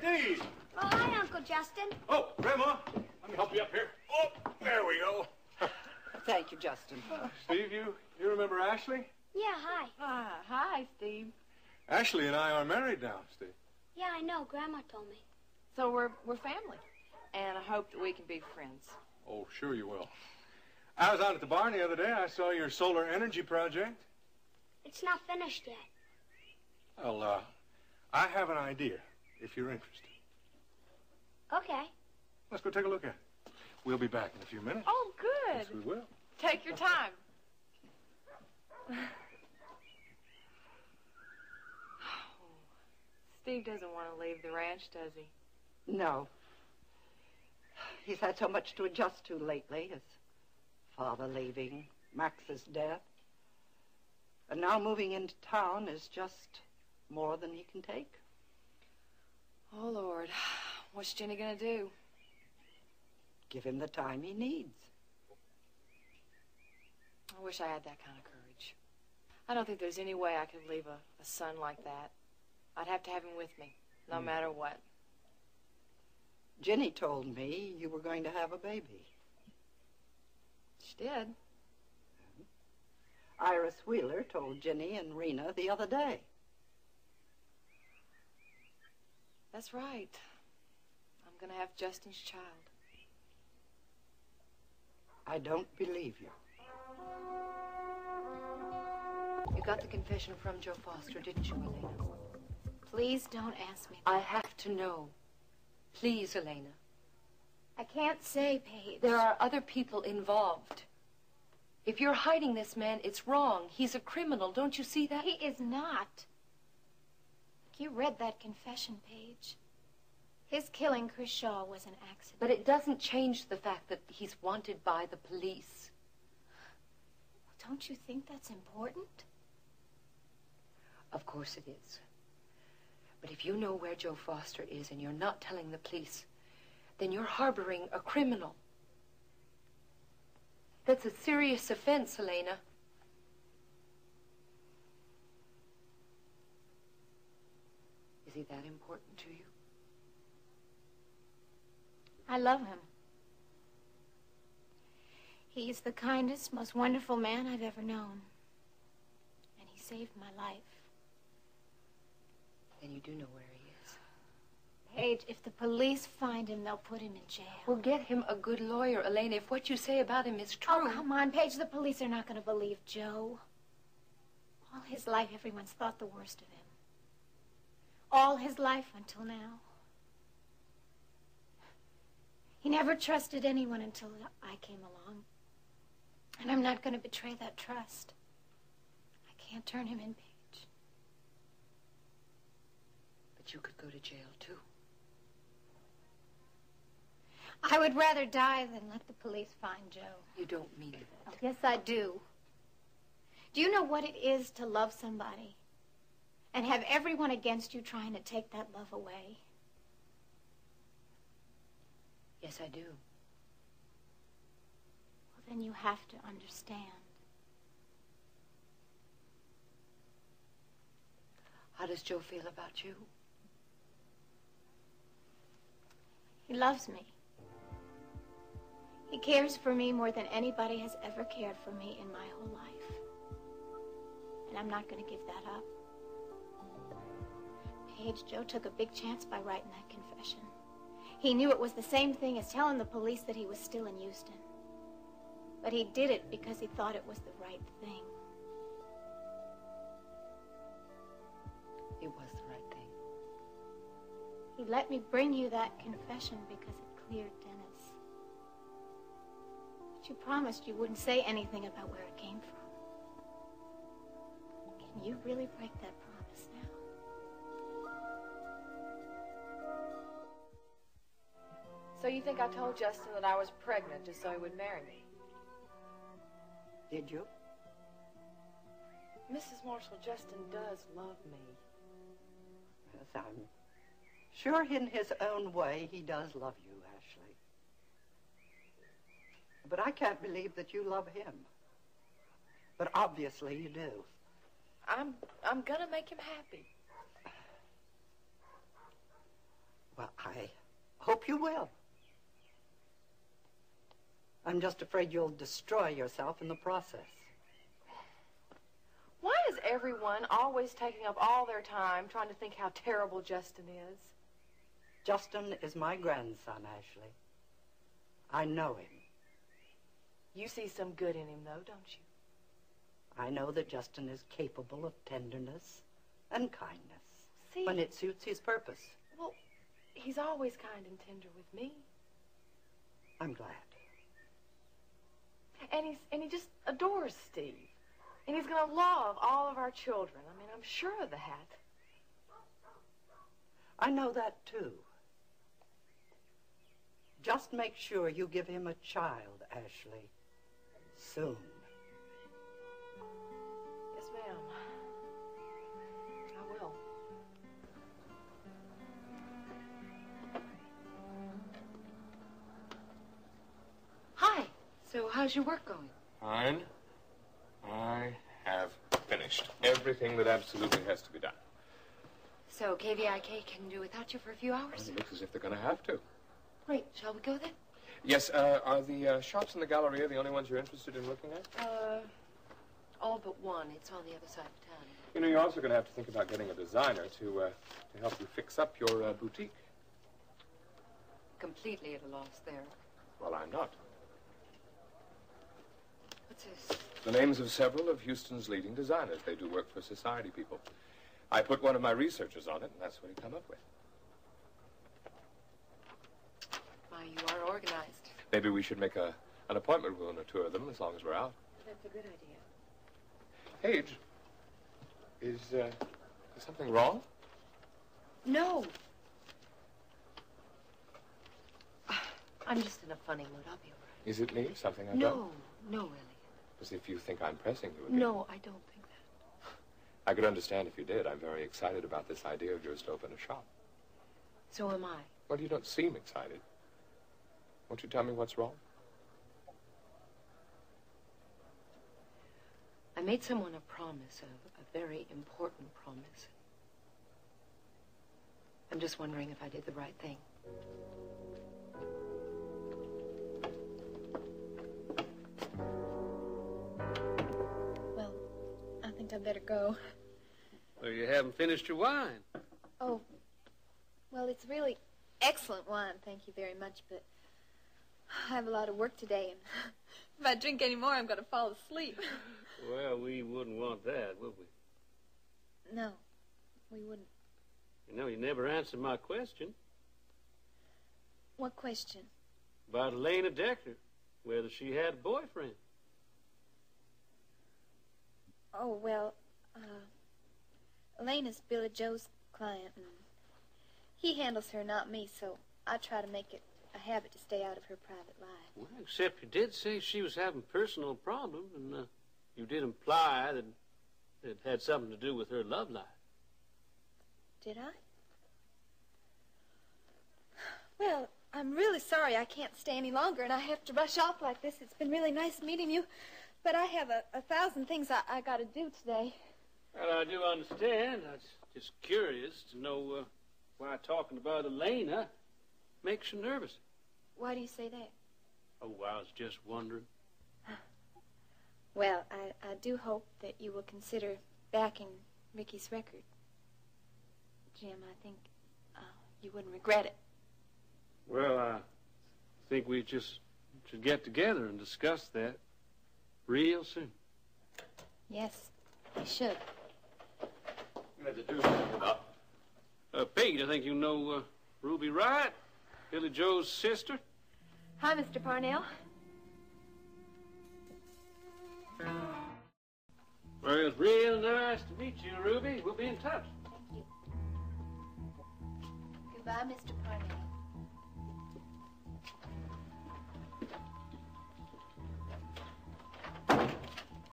Steve! Oh, hi, Uncle Justin. Oh, Grandma, let me help you up here. Oh, there we go. Thank you, Justin. Steve, you remember Ashley? Yeah, hi. Hi, Steve. Ashley and I are married now, Steve. Yeah, I know. Grandma told me. So we're family, and I hope that we can be friends. Oh, sure you will. I was out at the barn the other day. I saw your solar energy project. It's not finished yet. Well, I have an idea, if you're interested. Okay. Let's go take a look at it. We'll be back in a few minutes. Oh, good. Yes, we will. Take your time. Steve doesn't want to leave the ranch, does he? No. He's had so much to adjust to lately. His father leaving, Max's death. And now moving into town is just more than he can take. Oh, Lord. What's Jenny gonna do? Give him the time he needs. I wish I had that kind of courage. I don't think there's any way I could leave a son like that. I'd have to have him with me, no matter what. Jenny told me you were going to have a baby. She did. Iris Wheeler told Jenny and Rena the other day. That's right. I'm gonna have Justin's child. I don't believe you. You got the confession from Joe Foster, didn't you, Elena? Please don't ask me. I have to know. Please, Elena. I can't say, Paige. There are other people involved. If you're hiding this man, it's wrong. He's a criminal. Don't you see that? He is not. You read that confession, Paige. His killing Chris Shaw was an accident. But it doesn't change the fact that he's wanted by the police. Don't you think that's important? Of course it is. But if you know where Joe Foster is and you're not telling the police, then you're harboring a criminal. That's a serious offense, Elena. Is he that important to you? I love him. He's the kindest, most wonderful man I've ever known. And he saved my life. Then you do know where he is. Paige, if the police find him, they'll put him in jail. Well, get him a good lawyer, Elena. If what you say about him is true... Oh, come on, Paige. The police are not going to believe Joe. All his life, everyone's thought the worst of him. All his life until now. He never trusted anyone until I came along. And I'm not going to betray that trust. I can't turn him in, Paige. But you could go to jail, too. I would rather die than let the police find Joe. You don't mean that. Oh, yes, I do. Do you know what it is to love somebody and have everyone against you trying to take that love away? Yes, I do. Well, then you have to understand. How does Joe feel about you? He loves me. He cares for me more than anybody has ever cared for me in my whole life. And I'm not going to give that up. Paige, Joe took a big chance by writing that confession. He knew it was the same thing as telling the police that he was still in Houston. But he did it because he thought it was the right thing. It was the right thing. He let me bring you that confession because it cleared Dennis. But you promised you wouldn't say anything about where it came from. Can you really break that promise now? So you think I told Justin that I was pregnant just so he would marry me? Did you? Mrs. Marshall, Justin does love me. Yes, I'm sure in his own way he does love you, Ashley. But I can't believe that you love him. But obviously you do. I'm gonna make him happy. I hope you will. I'm just afraid you'll destroy yourself in the process. Why is everyone always taking up all their time trying to think how terrible Justin is? Justin is my grandson, Ashley. I know him. You see some good in him, though, don't you? I know that Justin is capable of tenderness and kindness See? when it suits his purpose. Well, he's always kind and tender with me. I'm glad. And he just adores Steve. And he's going to love all of our children. I mean, I'm sure of that. I know that, too. Just make sure you give him a child, Ashley. Soon. Yes, ma'am. I will. Hi. So how's your work going? Fine. I have finished everything that absolutely has to be done. So KVIK can do without you for a few hours? It looks as if they're going to have to. Great. Shall we go then? Yes, are the shops in the Galleria the only ones you're interested in looking at? All but one. It's on the other side of town. You know, you're also going to have to think about getting a designer to help you fix up your boutique. Completely at a loss there. Well, I'm not. What's this? The names of several of Houston's leading designers. They do work for society people. I put one of my researchers on it, and that's what he come up with. Why, you are organized. Maybe we should make an appointment with one or two of them as long as we're out. That's a good idea. Paige, is something wrong? No. I'm just in a funny mood. I'll be all right. Is it me? Something I've done? No, really. As if you think I'm pressing you again. No, I don't think that. I could understand if you did. I'm very excited about this idea of yours to open a shop. So am I. Well, you don't seem excited. Won't you tell me what's wrong? I made someone a promise, a very important promise. I'm just wondering if I did the right thing. Well, I think I better go. Well, you haven't finished your wine. Oh, well, it's really excellent wine, thank you very much, but I have a lot of work today, and if I drink any more, I'm going to fall asleep. Well, we wouldn't want that, would we? No, we wouldn't. You know, you never answered my question What question? about Elena Decker, whether she had a boyfriend. Oh, well, Elena's Billy Joe's client, and he handles her, not me, so I try to make it a habit to stay out of her private life. Well, except you did say she was having personal problems, and you did imply that it had something to do with her love life. Did I? Well, I'm really sorry I can't stay any longer, and I have to rush off like this. It's been really nice meeting you, but I have a thousand things I got to do today. Well, I do understand. I was just curious to know why talking about Elena makes you nervous. Why do you say that? Oh, I was just wondering. Well, I do hope that you will consider backing Ricky's record. Jim, I think you wouldn't regret it. Well, I think we just should get together and discuss that real soon. Yes, we should. You had to do something about. Pete, I think you know Ruby Wright, Billy Joe's sister. Hi, Mr. Parnell. Well, it's real nice to meet you, Ruby. We'll be in touch. Thank you. Goodbye, Mr. Parnell.